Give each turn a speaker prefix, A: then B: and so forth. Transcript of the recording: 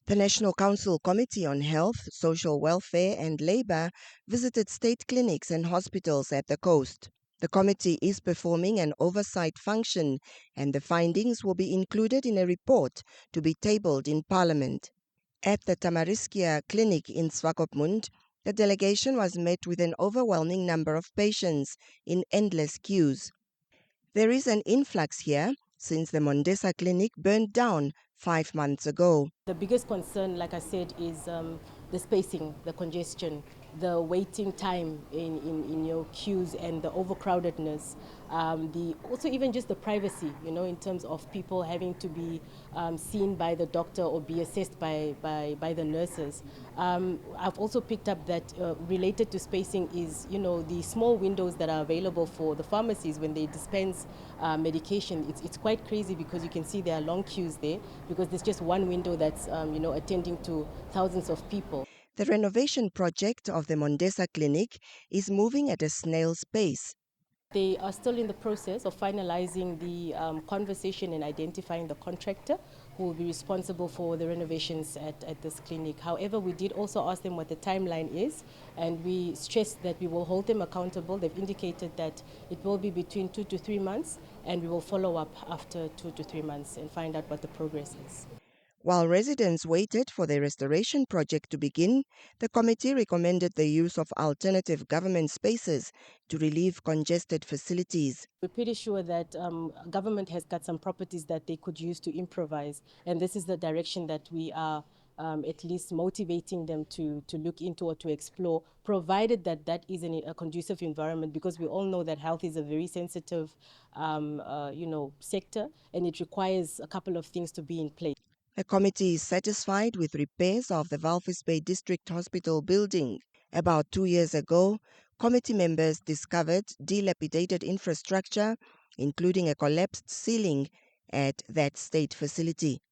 A: The National Council Committee on Health, Social Welfare and Labour visited state clinics and hospitals at the coast. The committee is performing an oversight function, and the findings will be included in a report to be tabled in Parliament. At the Tamariskia clinic in Swakopmund, the delegation was met with an overwhelming number of patients in endless queues. There is an influx here since the Mondesa clinic burned down 5 months ago.
B: The biggest concern, like I said, is the spacing, the congestion, the waiting time in your queues and the overcrowdedness. Also even just the privacy, in terms of people having to be seen by the doctor or be assessed by the nurses. I've also picked up that related to spacing is, the small windows that are available for the pharmacies when they dispense medication. It's quite crazy because you can see there are long queues there because there's just one window that's, attending to thousands of people.
A: The renovation project of the Mondesa clinic is moving at a snail's pace.
B: They are still in the process of finalising the conversation and identifying the contractor who will be responsible for the renovations at this clinic. However, we did also ask them what the timeline is, and we stressed that we will hold them accountable. They've indicated that it will be between 2 to 3 months, and we will follow up after 2 to 3 months and find out what the progress is.
A: While residents waited for the restoration project to begin, the committee recommended the use of alternative government spaces to relieve congested facilities.
B: We're pretty sure that government has got some properties that they could use to improvise, and this is the direction that we are at least motivating them to look into or to explore, provided that that is a conducive environment, because we all know that health is a very sensitive sector, and it requires a couple of things to be in place.
A: The committee is satisfied with repairs of the Walvis Bay District Hospital building. About 2 years ago, committee members discovered dilapidated infrastructure, including a collapsed ceiling at that state facility.